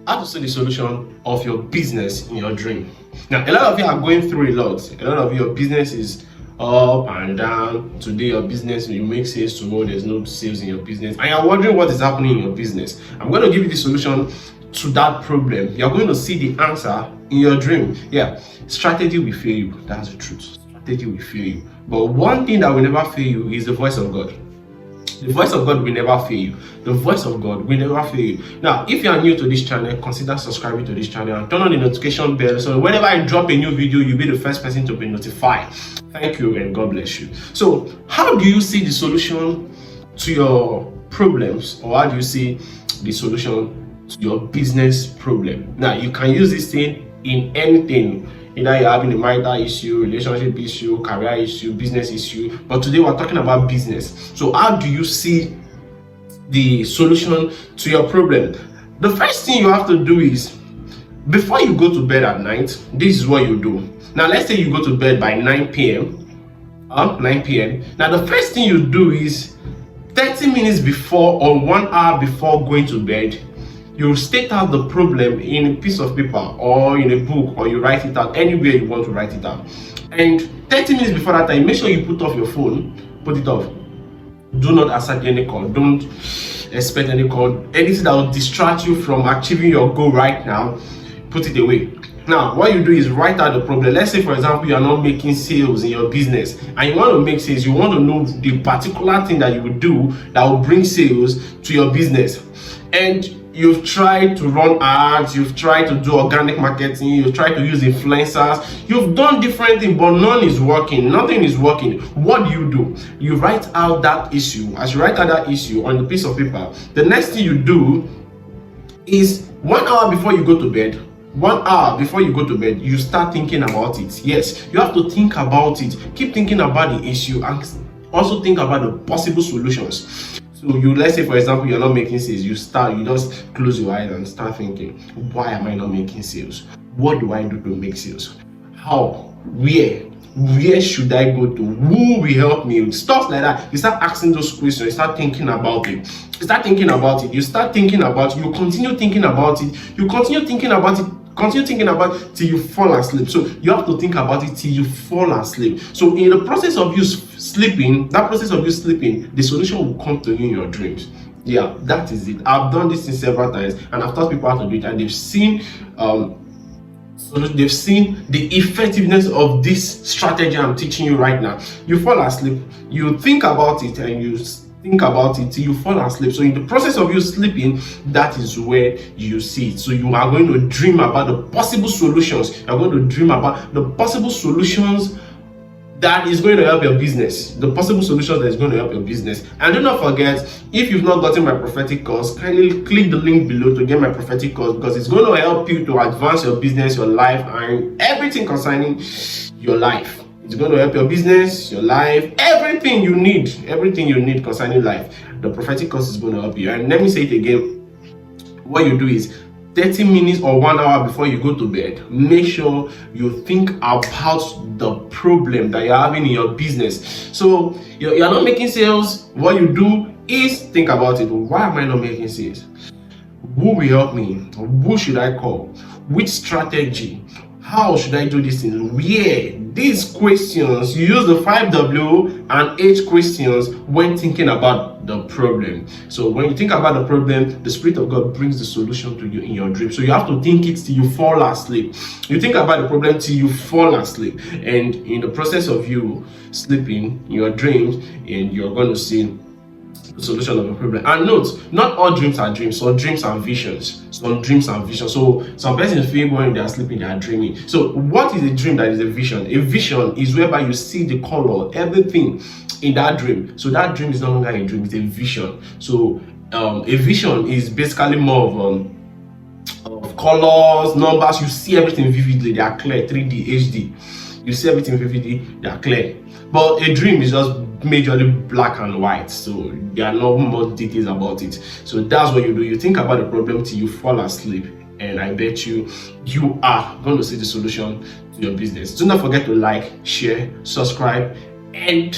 How to see the solution of your business in your dream. Now, a lot of you are going through a lot. A lot of your business is up and down. Today your business, you make sales, tomorrow there's no sales in your business, and you're wondering what is happening in your business. I'm going to give you the solution to that problem. You're going to see the answer in your dream. Yeah, strategy will fail you. That's the truth. Strategy will fail you. But one thing that will never fail you is the voice of God. The voice of God will never fail you. The voice of God will never fail you. Now, if you are new to this channel, consider subscribing to this channel and turn on the notification bell so whenever I drop a new video, you'll be the first person to be notified. Thank you and God bless you. So, how do you see the solution to your problems, or how do you see the solution to your business problem? Now, you can use this thing in anything. Either you're having a marital issue, relationship issue, career issue, business issue. But today we're talking about business. So how do you see the solution to your problem? The first thing you have to do is, before you go to bed at night, this is what you do. Now let's say you go to bed by 9 p.m. Now the first thing you do is 30 minutes before or 1 hour before going to bed, you state out the problem in a piece of paper or in a book, or you write it out anywhere you want to write it out. And 30 minutes before that time, make sure you put off your phone, put it off. Do not accept any call. Don't expect any call. Anything that will distract you from achieving your goal right now, put it away. Now, what you do is write out the problem. Let's say, for example, you are not making sales in your business and you want to make sales. You want to know the particular thing that you will do that will bring sales to your business. And you've tried to run ads, you've tried to do organic marketing, you've tried to use influencers, you've done different things, but none is working, nothing is working. What do? You write out that issue. As you write out that issue on the piece of paper, the next thing you do is 1 hour before you go to bed, 1 hour before you go to bed, you start thinking about it. Yes, you have to think about it. Keep thinking about the issue and also think about the possible solutions. So let's say, for example, you're not making sales. You just close your eyes and start thinking, why am I not making sales? What do I do to make sales? How? Where should I go to? Who will help me? Stuff like that. You start asking those questions. You start thinking about it. You start thinking about it. You continue thinking about it. You continue thinking about it. Continue thinking about it till you fall asleep. So you have to think about it till you fall asleep. So in the process of you sleeping, the solution will come to you in your dreams. Yeah, that is it. I've done this several times and I've taught people how to do it, and they've seen the effectiveness of this strategy I'm teaching you right now. You fall asleep, you think about it, and you think about it till you fall asleep. So in the process of you sleeping, that is where you see it. So you are going to dream about the possible solutions. You are going to dream about the possible solutions that is going to help your business. The possible solutions that is going to help your business. And do not forget, if you've not gotten my prophetic course, kindly click the link below to get my prophetic course, because it's going to help you to advance your business, your life, and everything concerning your life. It's going to help your business, your life, everything you need concerning life. The prophetic course is going to help you. And let me say it again. What you do is 30 minutes or 1 hour before you go to bed, make sure you think about the problem that you're having in your business. So you're not making sales. What you do is think about it. Why am I not making sales? Who will help me? Who should I call? Which strategy? How should I do this thing? Where? These questions, you use the 5W and H questions when thinking about the problem. So when you think about the problem, the Spirit of God brings the solution to you in your dream. So you have to think it till you fall asleep. You think about the problem till you fall asleep. And in the process of you sleeping, in your dreams, and you're going to see the solution of a problem. And note, not all dreams are dreams. Some dreams are visions. So some persons feel when they are sleeping, they are dreaming. So what is a dream that is a vision? A vision is whereby you see the color, everything in that dream. So that dream is no longer a dream, it's a vision. So a vision is basically more of colors, numbers. You see everything vividly, they are clear, 3D, HD. You see everything vividly, they are clear. But a dream is just majorly black and white, so there are no more details about it. So that's what you do. You think about the problem till you fall asleep, and I bet you are going to see the solution to your business. Do not forget to like, share, subscribe, and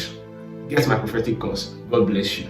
get my prophetic course. God bless you.